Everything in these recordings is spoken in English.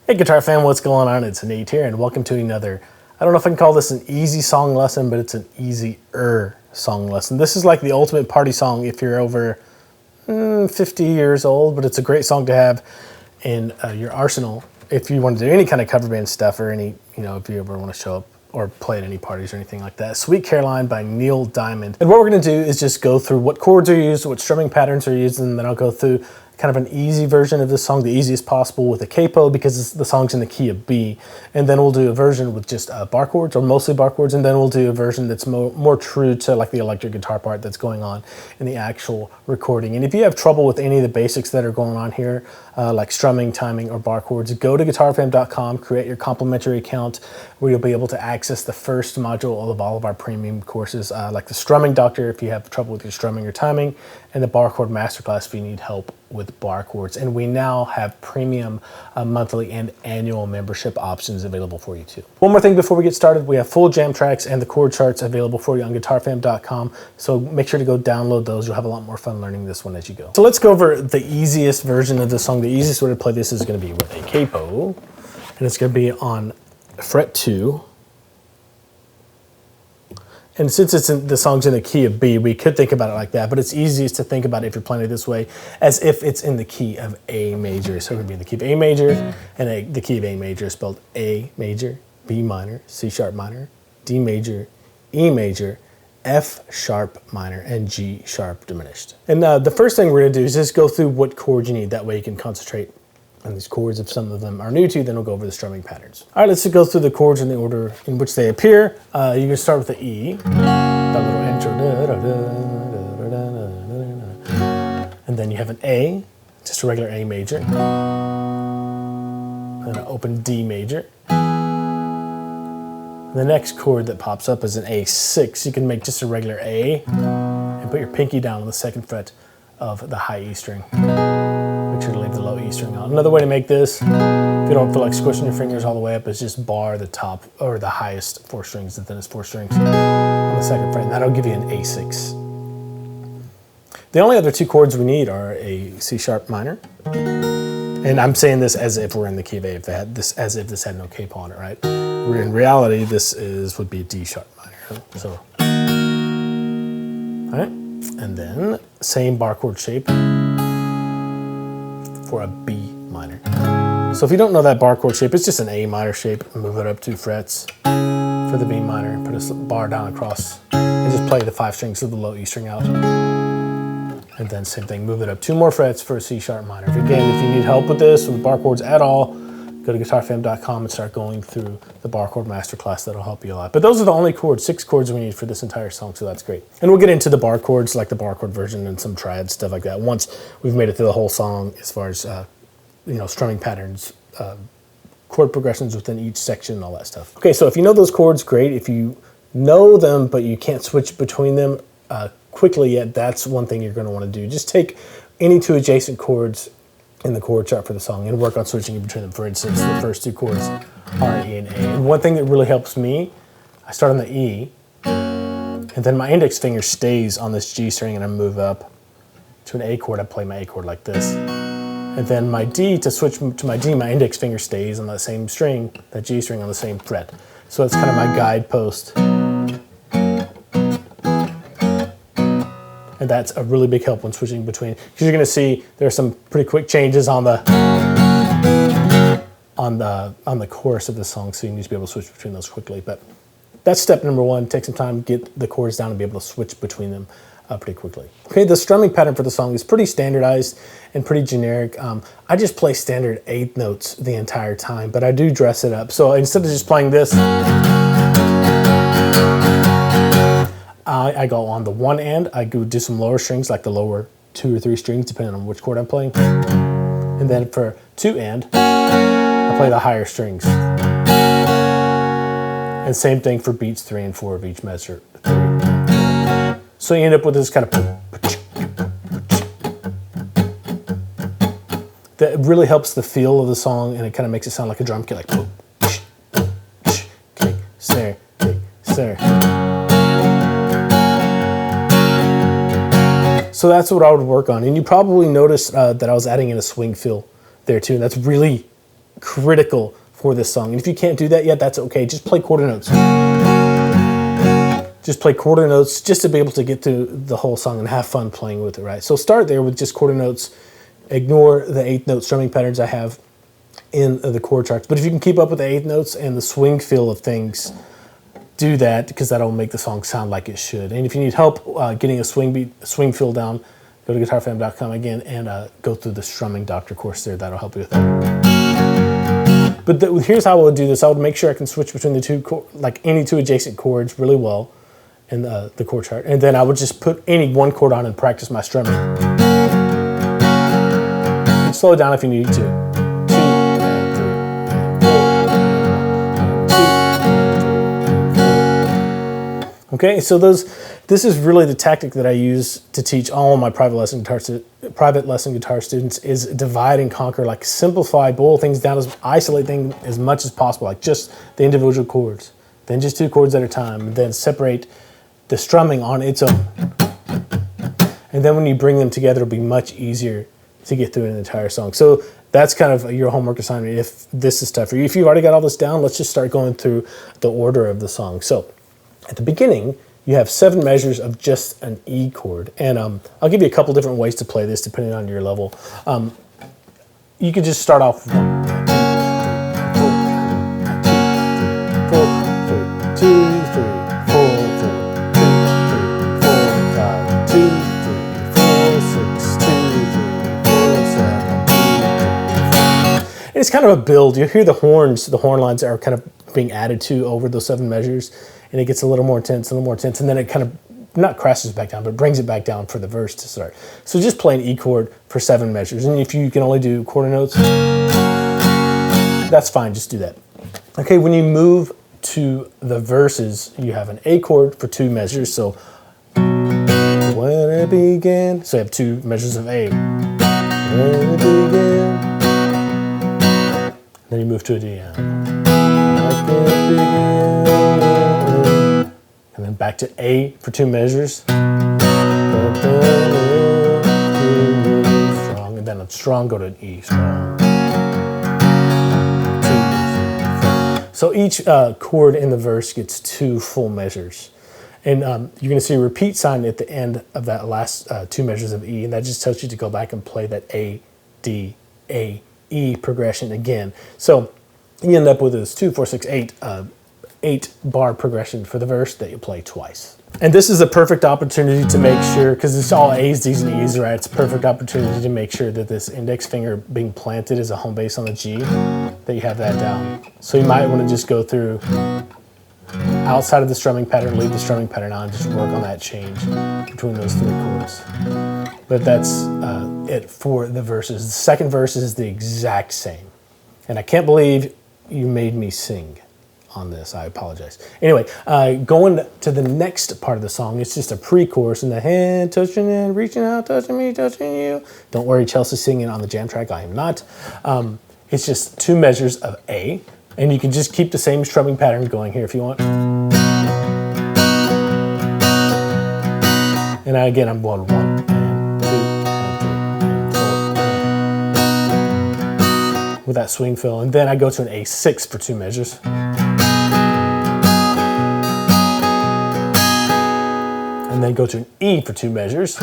Hey guitar fan, what's going on? It's Nate here and welcome to another, I don't know if I can call this an easy song lesson, but it's an easier song lesson. This is like the ultimate party song if you're over 50 years old, but it's a great song to have in your arsenal if you want to do any kind of cover band stuff or any, if you ever want to show up or play at any parties or anything like that. Sweet Caroline by Neil Diamond. And what we're going to do is just go through what chords are used, what strumming patterns are used, and then I'll go through kind of an easy version of this song, the easiest possible with a capo because the song's in the key of B. And then we'll do a version with just bar chords or mostly bar chords. And then we'll do a version that's more true to like the electric guitar part that's going on in the actual recording. And if you have trouble with any of the basics that are going on here, like strumming, timing, or bar chords, go to guitarfam.com, create your complimentary account where you'll be able to access the first module of all of our premium courses, like the Strumming Doctor if you have trouble with your strumming or timing, and the Bar Chord Masterclass if you need help with bar chords. And we now have premium monthly and annual membership options available for you too. One more thing before we get started, we have full jam tracks and the chord charts available for you on guitarfam.com, so make sure to go download those. You'll have a lot more fun learning this one as you go. So let's go over the easiest version of the song. The easiest way to play this is going to be with a capo, and it's going to be on fret 2. And since the song's in the key of B, we could think about it like that, but it's easiest to think about it if you're playing it this way, as if it's in the key of A major. So it would be in the key of A major, and the key of A major is spelled A major, B minor, C sharp minor, D major, E major, F sharp minor, and G sharp diminished. And the first thing we're gonna do is just go through what chords you need. That way you can concentrate on these chords. If some of them are new to you, then we'll go over the strumming patterns. All right, let's just go through the chords in the order in which they appear. You can start with the E, that little intro, and then you have an A, just a regular A major, and an open D major. The next chord that pops up is an A6. You can make just a regular A and put your pinky down on the 2nd fret of the high E string. Make sure to leave the low E string on. Another way to make this, if you don't feel like squishing your fingers all the way up, is just bar the top or the highest 4 strings, the thinnest 4 strings on the 2nd fret, and that'll give you an A6. The only other 2 chords we need are a C sharp minor, and I'm saying this as if we're in the key of A, as if this had no capo on it, right? In reality, this would be a D sharp minor. So, all right, and then same bar chord shape for a B minor. So if you don't know that bar chord shape, it's just an A minor shape. Move it up 2 frets for the B minor, put a bar down across, and just play the 5 strings of the low E string out. And then same thing, move it up 2 more frets for a C sharp minor. Again, if you need help with this, with bar chords at all, go to guitarfam.com and start going through the Bar Chord Masterclass. That'll help you a lot. But those are the only chords, 6 chords we need for this entire song, so that's great. And we'll get into the bar chords, like the bar chord version and some triad stuff like that, once we've made it through the whole song as far as strumming patterns, chord progressions within each section and all that stuff. Okay, so if you know those chords, great. If you know them but you can't switch between them quickly yet, that's one thing you're going to want to do. Just take any 2 adjacent chords in the chord chart for the song and work on switching in between them. For instance, the first 2 chords are E and A. And one thing that really helps me, I start on the E, and then my index finger stays on this G string, and I move up to an A chord. I play my A chord like this. And then my D, to switch to my D, my index finger stays on that same string, that G string on the same fret. So it's kind of my guidepost. And that's a really big help when switching between, because you're going to see there's some pretty quick changes on the chorus of the song, so you need to be able to switch between those quickly. But that's step number 1. Take some time, get the chords down, and be able to switch between them pretty quickly. Okay, the strumming pattern for the song is pretty standardized and pretty generic. I just play standard 8th notes the entire time, but I do dress it up. So instead of just playing this, I go on the 1 and I go do some lower strings, like the lower 2 or 3 strings, depending on which chord I'm playing. And then for 2 and, I play the higher strings. And same thing for beats 3 and 4 of each measure. So you end up with this kind of that really helps the feel of the song, and it kind of makes it sound like a drum kit, like kick, snare, kick, snare. So that's what I would work on. And you probably noticed that I was adding in a swing fill there too. And that's really critical for this song. And if you can't do that yet, that's okay. Just play quarter notes. Just play quarter notes just to be able to get through the whole song and have fun playing with it, right? So start there with just quarter notes. Ignore the 8th note strumming patterns I have in the chord charts. But if you can keep up with the 8th notes and the swing feel of things, do that, because that'll make the song sound like it should. And if you need help getting a swing feel down, go to guitarfam.com again and go through the Strumming Doctor course there. That'll help you with that. But here's how I would do this. I would make sure I can switch between the two, like any two adjacent chords really well in the chord chart. And then I would just put any one chord on and practice my strumming. And slow it down if you need to. Okay, so this is really the tactic that I use to teach all of my private lesson guitar students, is divide and conquer, like simplify, boil things down, isolate things as much as possible, like just the individual chords, then just 2 chords at a time, and then separate the strumming on its own. And then when you bring them together, it'll be much easier to get through an entire song. So that's kind of your homework assignment if this is tough for you. If you've already got all this down, let's just start going through the order of the song. So at the beginning, you have 7 measures of just an E chord. And I'll give you a couple different ways to play this depending on your level. You could just start off with 1, 2, 3, 4, 2, 3, 4, 5, 2, 3, 4, 6, 2, 3, 4, 7, 2, 3, 4. And it's kind of a build. You hear the horn lines are kind of being added to over those 7 measures. And it gets a little more intense, and then it kind of, not crashes back down, but brings it back down for the verse to start. So just play an E chord for 7 measures. And if you can only do quarter notes, that's fine, just do that. Okay, when you move to the verses, you have an A chord for 2 measures. So when it began, so you have 2 measures of A. When it began. Then you move to a D. Like it began. And then back to A for 2 measures. Strong, and then a strong, go to an E, strong. 2, 3, 4. So each chord in the verse gets 2 full measures. And you're going to see a repeat sign at the end of that last 2 measures of E, and that just tells you to go back and play that A, D, A, E progression again. So you end up with this 2, 4, 6, 8 bar progression for the verse that you play twice. And this is a perfect opportunity to make sure, because it's all A's, D's, and E's, right? It's a perfect opportunity to make sure that this index finger being planted is a home base on the G, that you have that down. So you might want to just go through outside of the strumming pattern, leave the strumming pattern on, just work on that change between those 3 chords. But that's it for the verses. The second verse is the exact same. And I can't believe you made me sing on this. I apologize. Anyway, going to the next part of the song, it's just a pre-chorus, and the hand touching and reaching out, touching me, touching you. Don't worry, Chelsea's singing on the jam track. I am not. It's just 2 measures of A, and you can just keep the same strumming pattern going here if you want. And again, I'm going 1 and 2 and 3 and 4 with that swing fill, and then I go to an A6 for 2 measures. And then go to an E for 2 measures.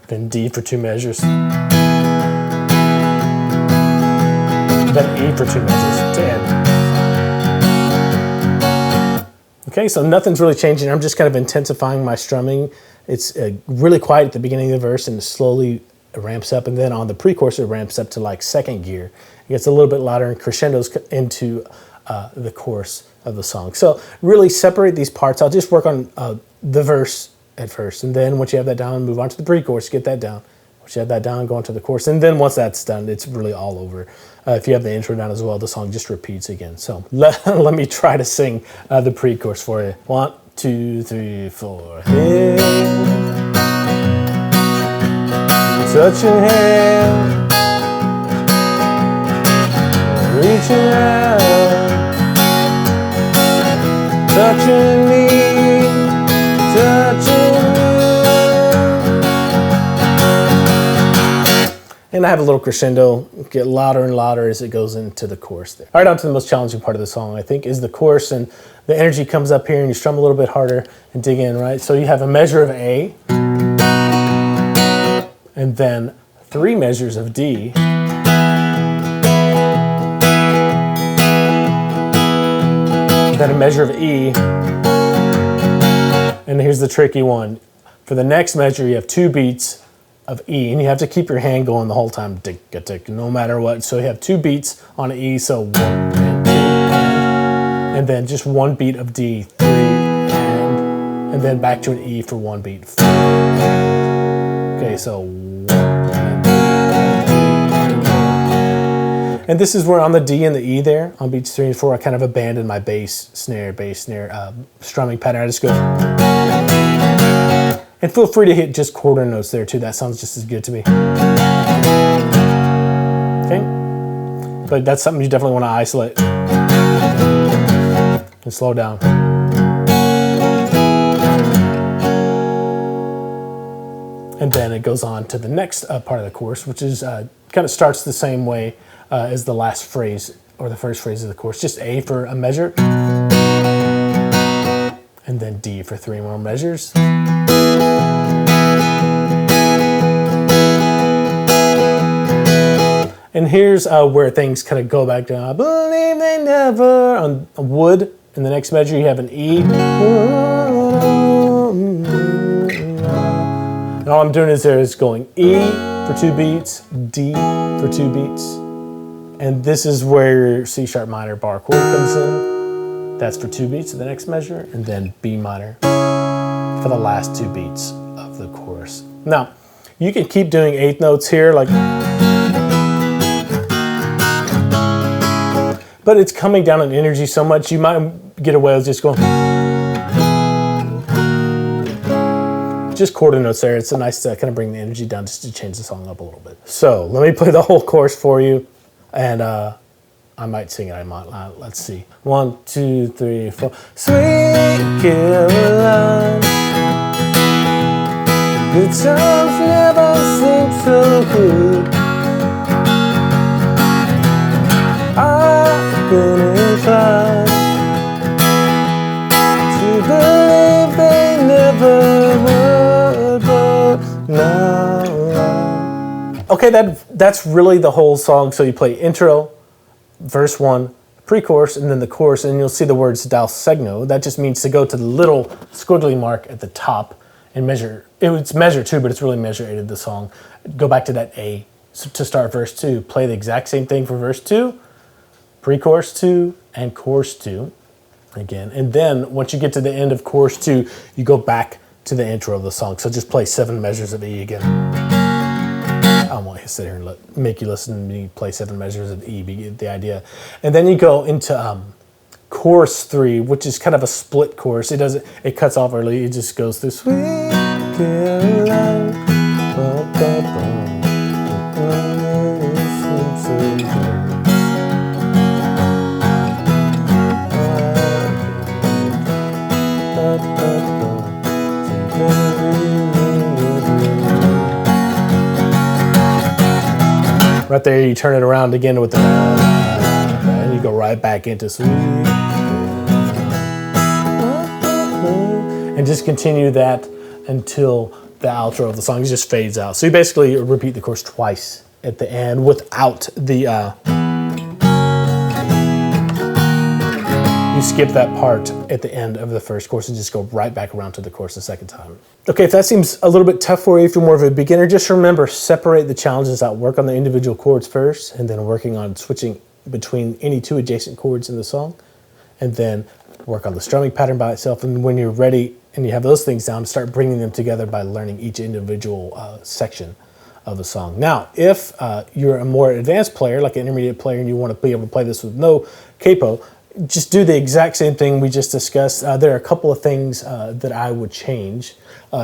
Then D for 2 measures. Then E for 2 measures to end. Okay, so nothing's really changing. I'm just kind of intensifying my strumming. It's really quiet at the beginning of the verse, and it slowly ramps up. And then on the pre-chorus, it ramps up to like 2nd gear. It gets a little bit louder and crescendos into the chorus of the song. So really separate these parts. I'll just work on the verse at first, and then once you have that down, move on to the pre-chorus, get that down. Once you have that down, go on to the chorus, and then once that's done, it's really all over. If you have the intro down as well, the song just repeats again. So let me try to sing the pre-chorus for you. 1, 2, 3, 4. Hey, touch your hand, reaching out, touching me, touching you. And I have a little crescendo, get louder and louder as it goes into the chorus there. All right, on to the most challenging part of the song, I think, is the chorus, and the energy comes up here and you strum a little bit harder and dig in, right? So you have a measure of A, and then 3 measures of D, then a measure of E, and here's the tricky one. For the next measure, you have 2 beats of E, and you have to keep your hand going the whole time, tick, tick, no matter what. So you have 2 beats on an E, so 1 and 2, and then just 1 beat of D, 3, and then back to an E for 1 beat, 4. Okay, so 1 and 2, and this is where on the D and the E there, on beats 3 and 4, I kind of abandon my bass snare strumming pattern. I just go. And feel free to hit just quarter notes there too. That sounds just as good to me. Okay? But that's something you definitely want to isolate. And slow down. And then it goes on to the next part of the chorus, which is kind of starts the same way as the last phrase or the first phrase of the chorus. Just A for a measure. And then D for 3 more measures. And here's where things kind of go back to I believe they never on wood. In the next measure, you have an E. And all I'm doing is going E for 2 beats, D for 2 beats. And this is where your C sharp minor bar chord comes in. That's for 2 beats of the next measure, and then B minor for the last 2 beats of the chorus. Now, you can keep doing 8th notes here, but it's coming down in energy so much, you might get away with just going. Just quarter notes there. It's a nice to kind of bring the energy down just to change the song up a little bit. So let me play the whole chorus for you, and I might sing it. I might. Let's see. 1, 2, 3, 4. Sweet Caroline, good times never seem so good. I've been inclined to believe they never would, but now. Okay, that's really the whole song. So you play intro, verse 1, pre-chorus, and then the chorus, and you'll see the words dal segno. That just means to go to the little squiggly mark at the top and measure. It's measure 2, but it's really measure 8 of the song. Go back to that A to start verse 2. Play the exact same thing for verse 2, pre-chorus 2, and chorus 2 again. And then once you get to the end of chorus 2, you go back to the intro of the song. So just play 7 measures of E again. I won't sit here and make you listen to me play 7 measures of E, but you get the idea. And then you go into chorus 3, which is kind of a split chorus. It cuts off early. It just goes through Sweet Caroline. Right there, you turn it around again with the, and you go right back into Sweet. And just continue that until the outro of the song just fades out. So you basically repeat the chorus twice at the end without the, you skip that part at the end of the first chorus and just go right back around to the chorus the second time. Okay, if that seems a little bit tough for you, if you're more of a beginner, just remember, separate the challenges out. Work on the individual chords first, and then working on switching between any 2 adjacent chords in the song, and then work on the strumming pattern by itself. And when you're ready and you have those things down, start bringing them together by learning each individual section of the song. Now, if you're a more advanced player, like an intermediate player, and you want to be able to play this with no capo, just do the exact same thing we just discussed. There are a couple of things that I would change.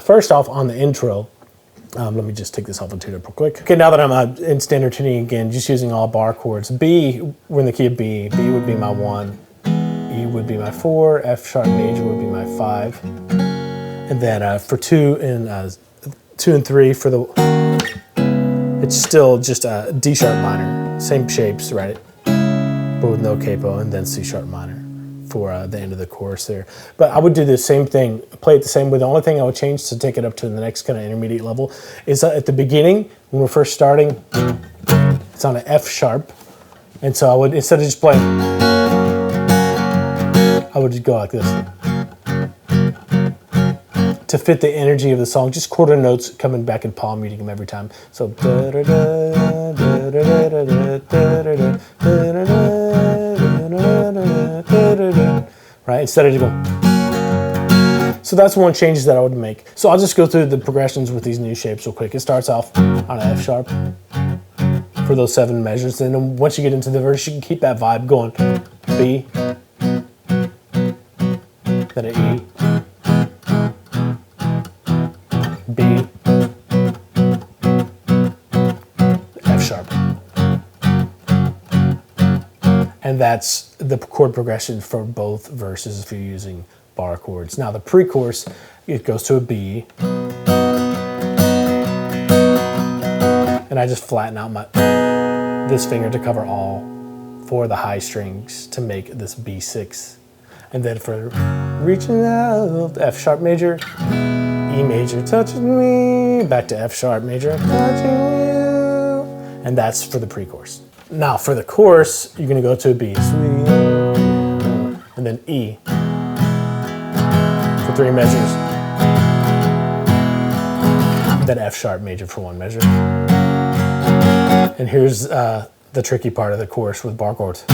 First off, on the intro, let me just take this off and tune it real quick. Okay, now that I'm in standard tuning again, just using all bar chords. B, we're in the key of B. B would be my 1. E would be my 4. F sharp major would be my 5. And then for 2 and 3 for the it's still just a D sharp minor, same shapes, right? But with no capo, and then C sharp minor for the end of the chorus there. But I would do the same thing, play it the same way. The only thing I would change to take it up to the next kind of intermediate level is at the beginning, when we're first starting, it's on an F sharp. And so I would, instead of just playing, I would just go like this. To fit the energy of the song, just quarter notes coming back in palm reading them every time. So right, instead of just going. So that's one change that I would make. So I'll just go through the progressions with these new shapes real quick. It starts off on an F sharp for those 7 measures. And then once you get into the verse, you can keep that vibe going. B, then an E, B, F sharp. And that's the chord progression for both verses if you're using bar chords. Now the pre-chorus, it goes to a B. And I just flatten out this finger to cover all 4 of the high strings to make this B6. And then for reaching out, F sharp major, E major, touching me, back to F sharp major, touching you. And that's for the pre-chorus. Now for the chorus, you're gonna go to a B, sweet, and then E for 3 measures, then F sharp major for 1 measure. And here's the tricky part of the chorus with bar chords.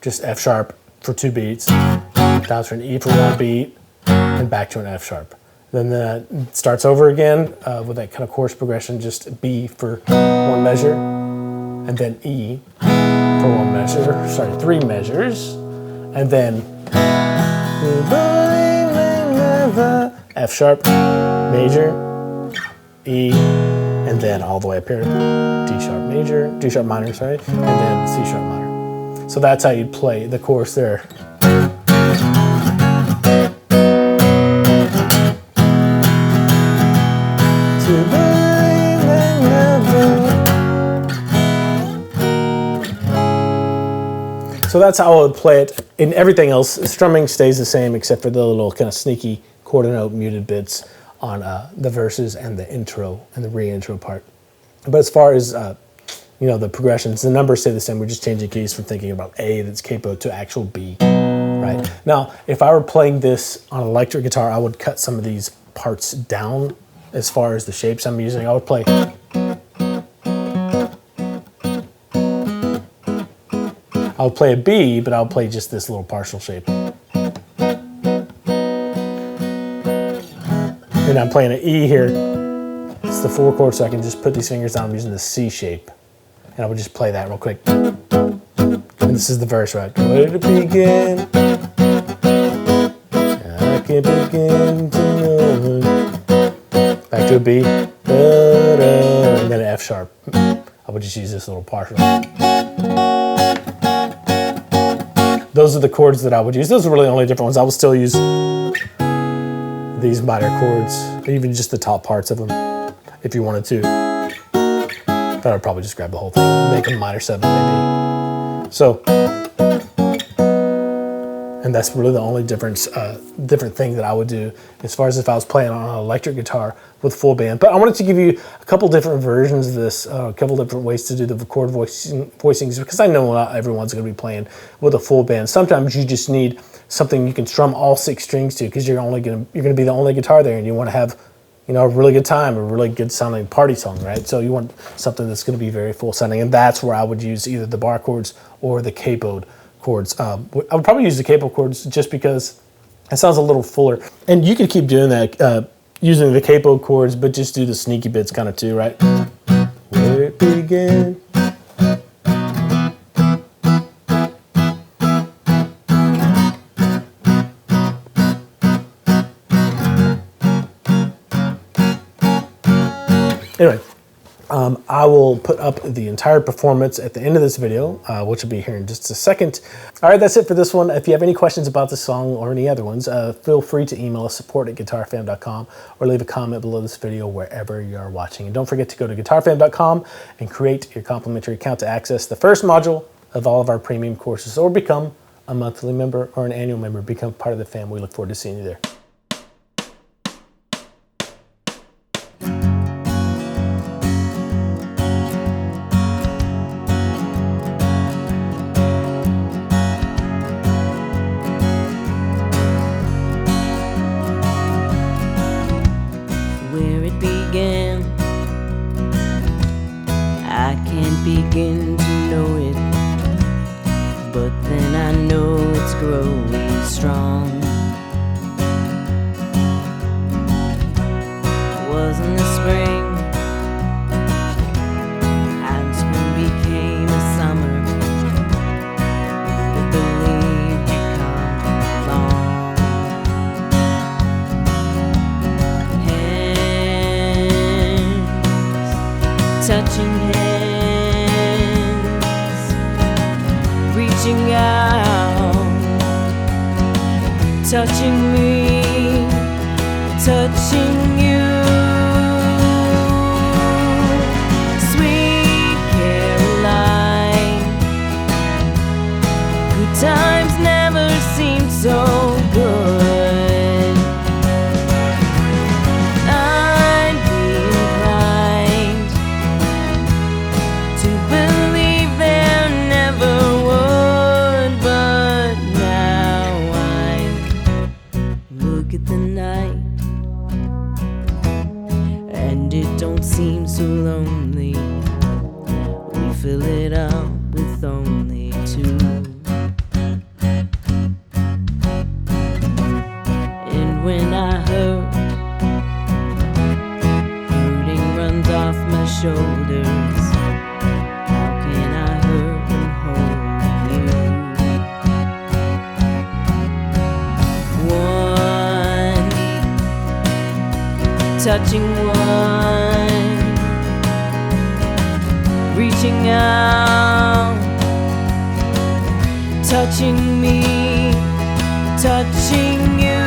Just F sharp for 2 beats, down to an E for 1 beat, and back to an F sharp. Then that starts over again with that kind of chorus progression, just B for 1 measure, and then E for 1 measure, 3 measures, and then F sharp major, E, and then all the way up here, D sharp major, D sharp minor, sorry, and then C sharp minor. So that's how you'd play the chorus there. So that's how I would play it. In everything else, strumming stays the same except for the little kind of sneaky quarter note muted bits on the verses and the intro and the re-intro part. But as far as the progressions, the numbers stay the same. We're just changing keys from thinking about A that's capo to actual B, right? Now, if I were playing this on electric guitar, I would cut some of these parts down as far as the shapes I'm using. I would play. I would play a B, but I would play just this little partial shape. And I'm playing an E here. It's the 4 chord, so I can just put these fingers down. I'm using the C shape. And I would just play that real quick. And this is the verse, right? Where to begin? I can begin to know. Back to a B. And then an F sharp. I would just use this little partial. Those are the chords that I would use. Those are really the only different ones. I would still use these minor chords, even just the top parts of them, if you wanted to. But I'd probably just grab the whole thing, make a minor 7 maybe. So, and that's really the only different thing that I would do as far as if I was playing on an electric guitar with full band. But I wanted to give you a couple different versions of this, a couple different ways to do the chord voicings, because I know not everyone's going to be playing with a full band. Sometimes you just need something you can strum all 6 strings to, because you're going to be the only guitar there, and you want to have a really good time, a really good sounding party song, right? So you want something that's going to be very full sounding, and that's where I would use either the bar chords or the capoed chords. I would probably use the capo chords just because it sounds a little fuller. And you could keep doing that using the capo chords, but just do the sneaky bits kind of too, right? Where it began. Anyway, I will put up the entire performance at the end of this video, which will be here in just a second. All right, that's it for this one. If you have any questions about this song or any other ones, feel free to email us support@guitarfam.com or leave a comment below this video wherever you're watching. And don't forget to go to guitarfam.com and create your complimentary account to access the first module of all of our premium courses, or become a monthly member or an annual member. Become part of the fam. We look forward to seeing you there. I can't begin to know it, but then I know it's growing strong. It was in the spring, and spring became a summer, with the leaves to come along. Hands touching hands, reaching out, touching me, touching you. Sweet Caroline, good times never seem so good. I'd be inclined to believe there never would, but now I look at the night and it don't seem so lonely. We fill it up with only two. And when I hurt, hurting runs off my shoulders. How can I hurt and hold you? One, touching one, reaching out, touching me, touching you.